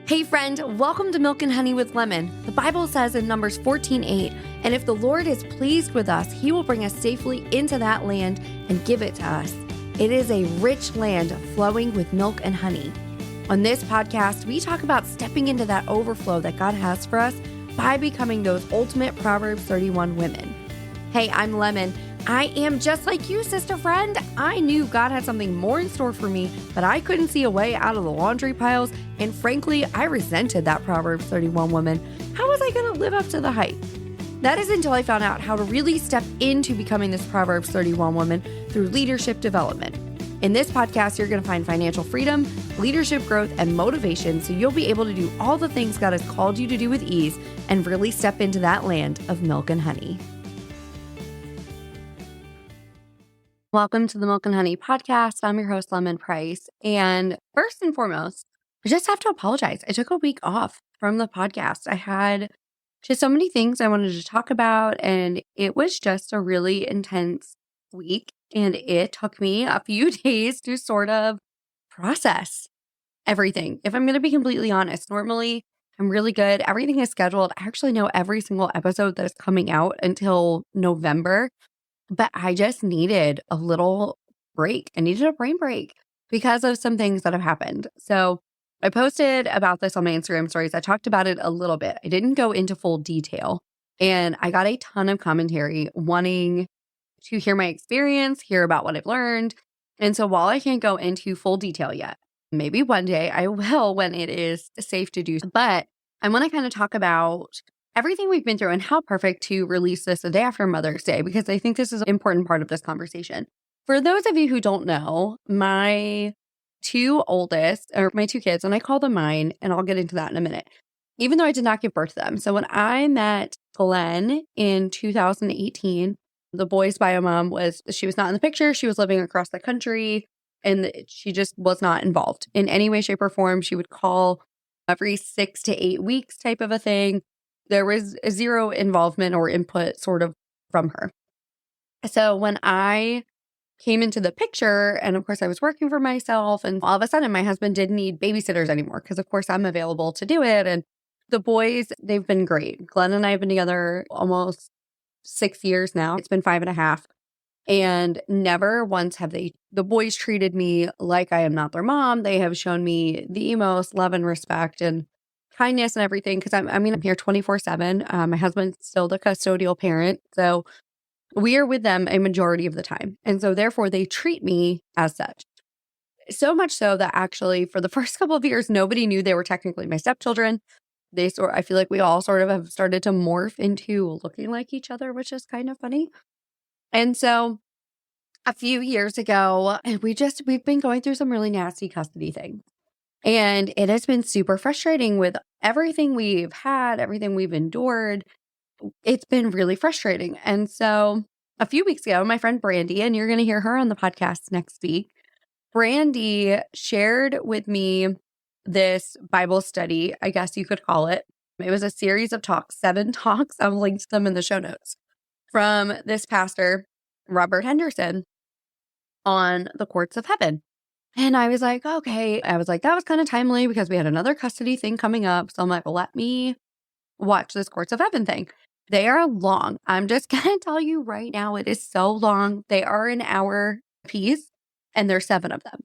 Hey friend, welcome to Milk and Honey with Lemon. The Bible says in Numbers 14:8, and if the Lord is pleased with us, he will bring us safely into that land and give it to us. It is a rich land flowing with milk and honey. On this podcast, we talk about stepping into that overflow that God has for us by becoming those ultimate Proverbs 31 women. Hey, I'm Lemon. I am just like you, sister friend. I knew God had something more in store for me, but I couldn't see a way out of the laundry piles. And frankly, I resented that Proverbs 31 woman. How was I going to live up to the hype? That is until I found out how to really step into becoming this Proverbs 31 woman through leadership development. In this podcast, you're going to find financial freedom, leadership growth, and motivation so you'll be able to do all the things God has called you to do with ease and really step into that land of milk and honey. Welcome to the Milk and Honey podcast. I'm your host, Lemon Price. And first and foremost, I just have to apologize. I took a week off from the podcast. I had just so many things I wanted to talk about, and it was just a really intense week. And it took me a few days to sort of process everything. If I'm going to be completely honest, normally I'm really good. Everything is scheduled. I actually know every single episode that is coming out until November. But I just needed a little break. I needed a brain break because of some things that have happened. So I posted about this on my Instagram stories. I talked about it a little bit. I didn't go into full detail. And I got a ton of commentary wanting to hear my experience, hear about what I've learned. And so while I can't go into full detail yet, maybe one day I will when it is safe to do so. But I want to kind of talk about everything we've been through and how perfect to release this a day after Mother's Day, because I think this is an important part of this conversation. For those of you who don't know, my two kids, and I call them mine, and I'll get into that in a minute, even though I did not give birth to them. So when I met Glenn in 2018, the boy's bio mom she was not in the picture. She was living across the country, and she just was not involved in any way, shape, or form. She would call every 6 to 8 weeks type of a thing. There was zero involvement or input sort of from her. So when I came into the picture, and of course I was working for myself, and all of a sudden my husband didn't need babysitters anymore because of course I'm available to do it. And the boys, they've been great. Glenn and I have been together almost 6 years now. It's been 5.5. And never once have the boys treated me like I am not their mom. They have shown me the most love and respect and kindness and everything, because I'm here 24/7. My husband's still the custodial parent, so we are with them a majority of the time, and so therefore they treat me as such. So much so that actually for the first couple of years, nobody knew they were technically my stepchildren. I feel like we all sort of have started to morph into looking like each other, which is kind of funny. And so a few years ago, we've been going through some really nasty custody things. And it has been super frustrating with everything we've had, everything we've endured. It's been really frustrating. And so a few weeks ago, my friend Brandy, and you're going to hear her on the podcast next week, Brandy shared with me this Bible study, I guess you could call it. It was a series of talks, 7 talks. I'll link to them in the show notes, from this pastor, Robert Henderson, on the courts of heaven. And I was like, okay. I was like, that was kind of timely because we had another custody thing coming up. So I'm like, well, let me watch this Courts of Heaven thing. They are long. I'm just going to tell you right now, it is so long. They are an hour piece, and there's 7 of them.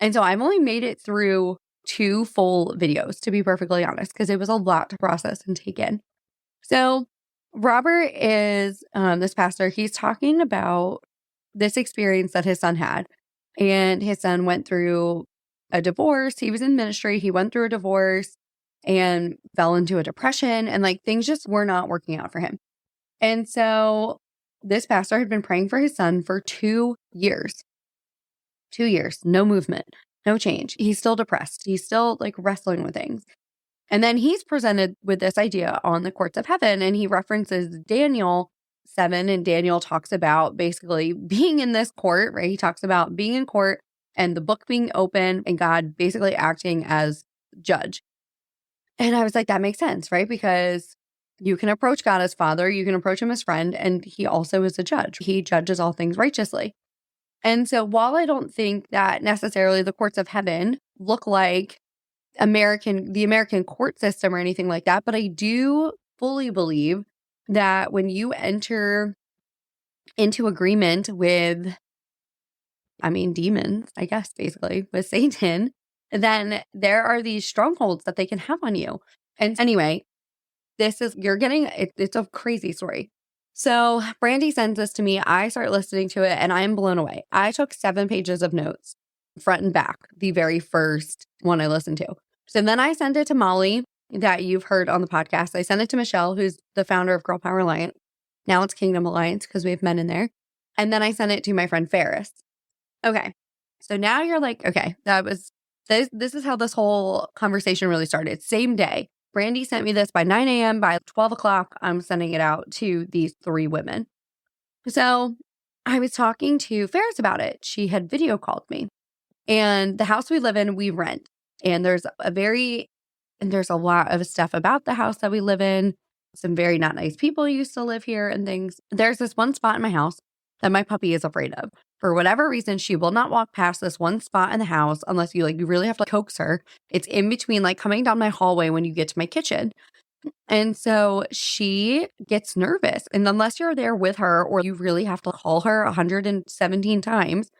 And so I've only made it through 2 full videos, to be perfectly honest, because it was a lot to process and take in. So Robert is this pastor. He's talking about this experience that his son had. And his son went through a divorce. He was in ministry. He went through a divorce and fell into a depression, and things just were not working out for him. And so this pastor had been praying for his son for 2 years. 2 years, no movement, no change. He's still depressed. He's still wrestling with things. And then he's presented with this idea on the Courts of Heaven, and he references Daniel 7, and Daniel talks about basically being in this court, right? He talks about being in court and the book being open and God basically acting as judge. And I was like, that makes sense, right? Because you can approach God as Father, you can approach him as friend, and he also is a judge. He judges all things righteously. And so while I don't think that necessarily the courts of heaven look like the American court system or anything like that, but I do fully believe that when you enter into agreement with, demons, I guess, basically, with Satan, then there are these strongholds that they can have on you. And anyway, it's a crazy story. So Brandy sends this to me. I start listening to it and I am blown away. I took 7 pages of notes, front and back, the very first one I listened to. So then I sent it to Molly, that you've heard on the podcast. I sent it to Michelle, who's the founder of Girl Power Alliance. Now it's Kingdom Alliance because we have men in there. And then I sent it to my friend Ferris. Okay. So now you're like, okay, this is how this whole conversation really started. Same day. Brandy sent me this by 9 a.m. By 12 o'clock, I'm sending it out to these 3 women. So I was talking to Ferris about it. She had video called me. And the house we live in, we rent. And there's a lot of stuff about the house that we live in. Some very not nice people used to live here and things. There's this one spot in my house that my puppy is afraid of. For whatever reason, she will not walk past this one spot in the house unless you really have to coax her. It's in between coming down my hallway when you get to my kitchen. And so she gets nervous. And unless you're there with her, or you really have to call her 117 times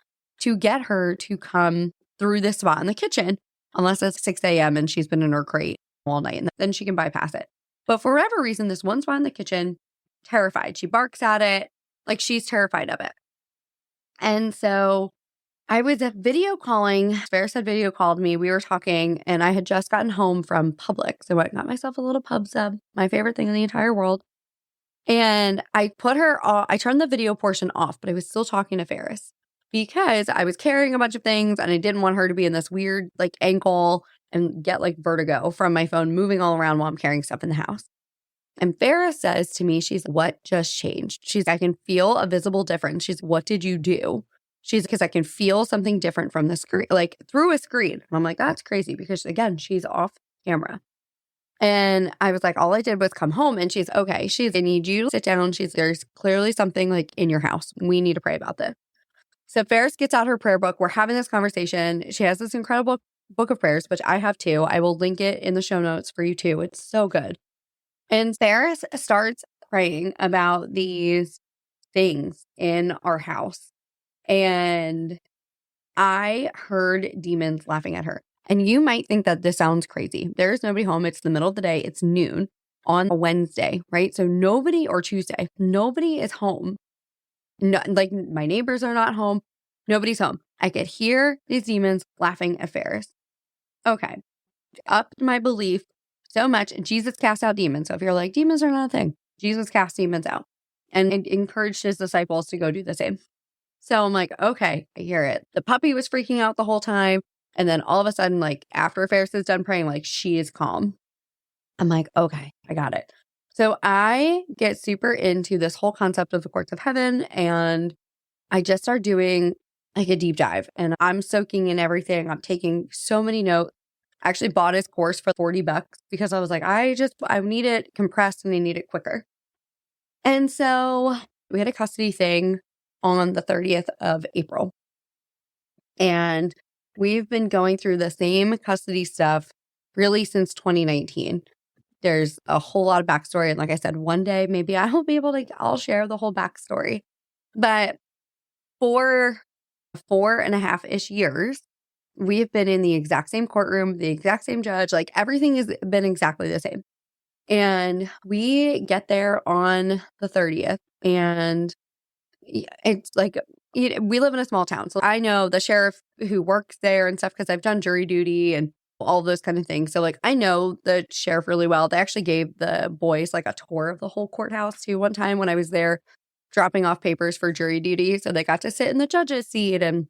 to get her to come through this spot in the kitchen, unless it's 6 a.m. and she's been in her crate all night, and then she can bypass it. But for whatever reason, this one spot in the kitchen, terrified. She barks at it. She's terrified of it. And so I was video calling. Ferris had video called me. We were talking, and I had just gotten home from Publix. So I got myself a little pub sub, my favorite thing in the entire world. And I turned the video portion off, but I was still talking to Ferris because I was carrying a bunch of things and I didn't want her to be in this weird ankle and get vertigo from my phone moving all around while I'm carrying stuff in the house. And Farrah says to me, she's, what just changed? She's, I can feel a visible difference. She's, what did you do? She's, because I can feel something different from the screen, through a screen. And I'm like, that's crazy because again, she's off camera. And I was like, all I did was come home, and she's, okay, I need you to sit down. There's clearly something in your house. We need to pray about this. So Ferris gets out her prayer book. We're having this conversation. She has this incredible book of prayers, which I have too. I will link it in the show notes for you too. It's so good. And Ferris starts praying about these things in our house. And I heard demons laughing at her. And you might think that this sounds crazy. There's nobody home. It's the middle of the day. It's noon on a Wednesday, right? So or Tuesday, nobody is home. No, my neighbors are not home. Nobody's home. I could hear these demons laughing at Ferris. Okay. Upped my belief so much. Jesus cast out demons. So if you're like, demons are not a thing, Jesus cast demons out and encouraged his disciples to go do the same. So I'm like, okay, I hear it. The puppy was freaking out the whole time. And then all of a sudden, after Ferris is done praying, she is calm. I'm like, okay, I got it. So I get super into this whole concept of the courts of heaven, and I just start doing a deep dive, and I'm soaking in everything. I'm taking so many notes. I actually bought his course for $40 because I was like, I need it compressed and I need it quicker. And so we had a custody thing on the 30th of April. And we've been going through the same custody stuff really since 2019. There's a whole lot of backstory. And like I said, one day maybe I will be able to, I'll share the whole backstory. But for 4.5-ish years, we have been in the exact same courtroom, the exact same judge, everything has been exactly the same. And we get there on the 30th, and it's we live in a small town. So I know the sheriff who works there and stuff because I've done jury duty and all those kind of things. So I know the sheriff really well. They actually gave the boys a tour of the whole courthouse too one time when I was there dropping off papers for jury duty. So they got to sit in the judge's seat and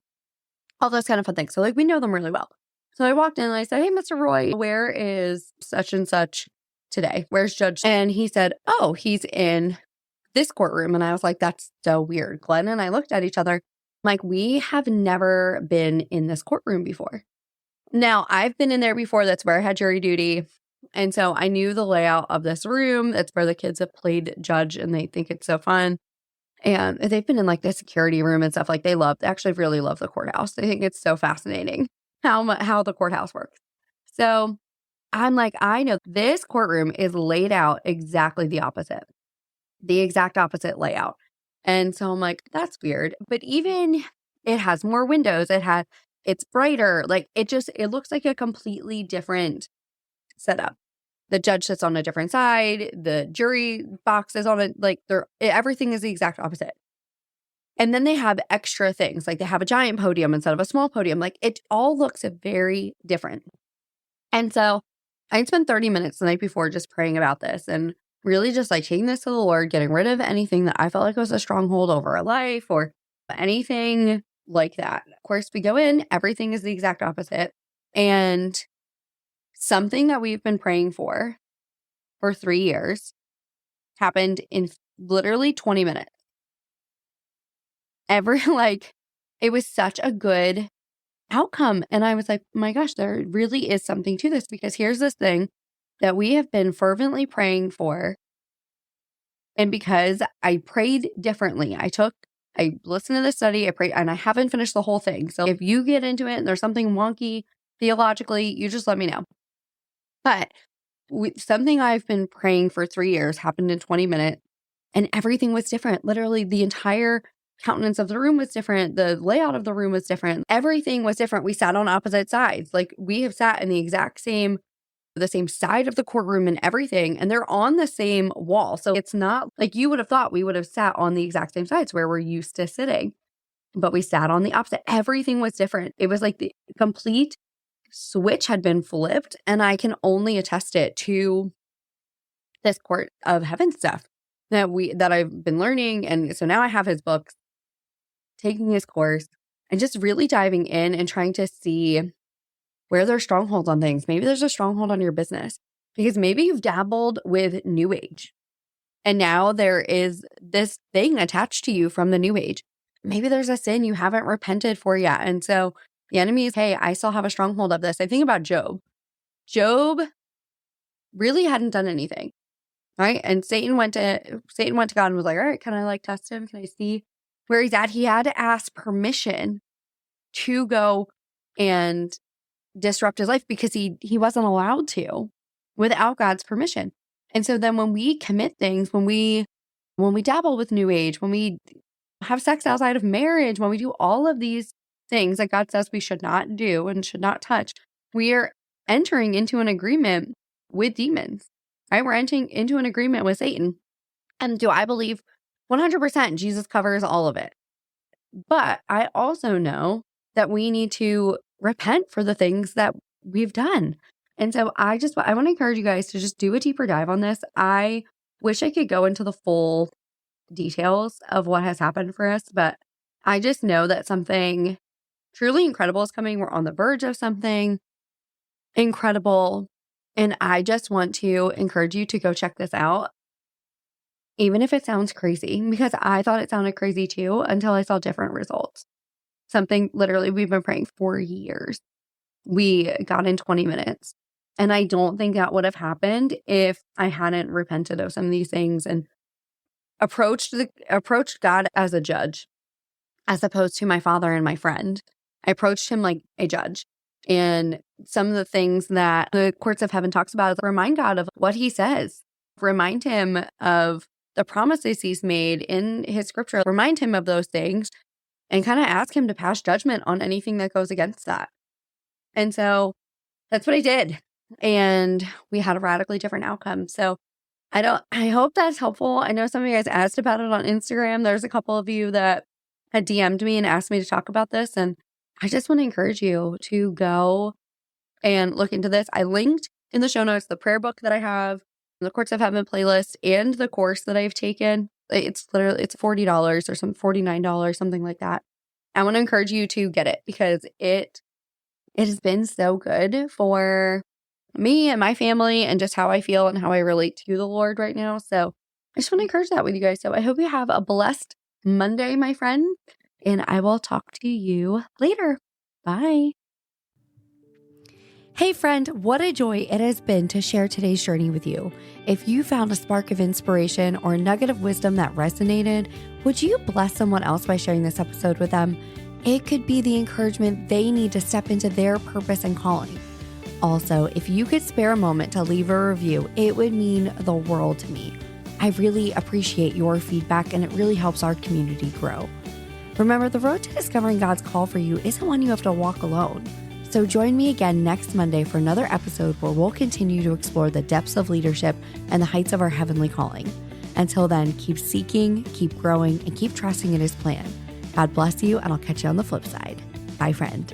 all those kind of fun things. So we know them really well. So I walked in and I said, hey, Mr. Roy, where is such and such today? Where's Judge? And he said, oh, he's in this courtroom. And I was like, that's so weird. Glenn and I looked at each other we have never been in this courtroom before. Now, I've been in there before. That's where I had jury duty. And so I knew the layout of this room. That's where the kids have played judge and they think it's so fun. And they've been in the security room and stuff. They actually really love the courthouse. They think it's so fascinating how the courthouse works. So I'm like, I know this courtroom is laid out exactly the exact opposite layout. And so I'm like, that's weird. But even it has more windows. It's brighter. Like it looks like a completely different setup. The judge sits on a different side. The jury box is on it. Like everything is the exact opposite. And then they have extra things. Like they have a giant podium instead of a small podium. Like it all looks very different. And so I spent 30 minutes the night before just praying about this and really just like taking this to the Lord, getting rid of anything that I felt like was a stronghold over a life or anything like that. Of course, we go in, everything is the exact opposite. And something that we've been praying for 3 years happened in literally 20 minutes. It was such a good outcome. And I was like, my gosh, there really is something to this, because here's this thing that we have been fervently praying for. And because I prayed differently, I listened to the study, I prayed, and I haven't finished the whole thing. So if you get into it and there's something wonky theologically, you just let me know. But something I've been praying for 3 years happened in 20 minutes, and everything was different. Literally, the entire countenance of the room was different. The layout of the room was different. Everything was different. We sat on opposite sides. Like we have sat in the same side of the courtroom and everything, and they're on the same wall. So it's not like you would have thought we would have sat on the exact same sides where we're used to sitting, but we sat on the opposite. Everything was different. It was like the complete switch had been flipped, and I can only attest it to this court of heaven stuff that I've been learning. And so now I have his books, taking his course, and just really diving in and trying to see where there's strongholds on things. Maybe there's a stronghold on your business because maybe you've dabbled with New Age and now there is this thing attached to you from the New Age. Maybe there's a sin you haven't repented for yet. And so the enemy is, hey, I still have a stronghold of this. I think about Job. Job really hadn't done anything, right? And Satan went to God and was like, all right, can I like test him? Can I see where he's at? He had to ask permission to go and disrupt his life because he wasn't allowed to without God's permission. And so then when we commit things, when we dabble with New Age, when we have sex outside of marriage, when we do all of these things that God says we should not do and should not touch, we are entering into an agreement with demons, right? We're entering into an agreement with Satan. And do I believe 100% Jesus covers all of it? But I also know that we need to repent for the things that we've done. And so I want to encourage you guys to just do a deeper dive on this. I wish I could go into the full details of what has happened for us, but I just know that something truly incredible is coming. We're on the verge of something incredible. And I just want to encourage you to go check this out, even if it sounds crazy, because I thought it sounded crazy too until I saw different results. Something literally we've been praying for years. We got in 20 minutes. And I don't think that would have happened if I hadn't repented of some of these things and approached God as a judge, as opposed to my father and my friend. I approached him like a judge. And some of the things that the courts of heaven talks about is remind God of what he says. Remind him of the promises he's made in his scripture. Remind him of those things and kind of ask him to pass judgment on anything that goes against that. And so that's what I did. And we had a radically different outcome. So I hope that's helpful. I know some of you guys asked about it on Instagram. There's a couple of you that had DM'd me and asked me to talk about this. And I just want to encourage you to go and look into this. I linked in the show notes the prayer book that I have, the Courts of Heaven playlist, and the course that I've taken. It's $40 or some $49, something like that. I want to encourage you to get it because it has been so good for me and my family and just how I feel and how I relate to the Lord right now. So I just want to encourage that with you guys. So I hope you have a blessed Monday, my friend, and I will talk to you later. Bye. Hey friend, what a joy it has been to share today's journey with you. If you found a spark of inspiration or a nugget of wisdom that resonated, would you bless someone else by sharing this episode with them? It could be the encouragement they need to step into their purpose and calling. Also, if you could spare a moment to leave a review, it would mean the world to me. I really appreciate your feedback, and it really helps our community grow. Remember, the road to discovering God's call for you isn't one you have to walk alone. So join me again next Monday for another episode where we'll continue to explore the depths of leadership and the heights of our heavenly calling. Until then, keep seeking, keep growing, and keep trusting in His plan. God bless you, and I'll catch you on the flip side. Bye, friend.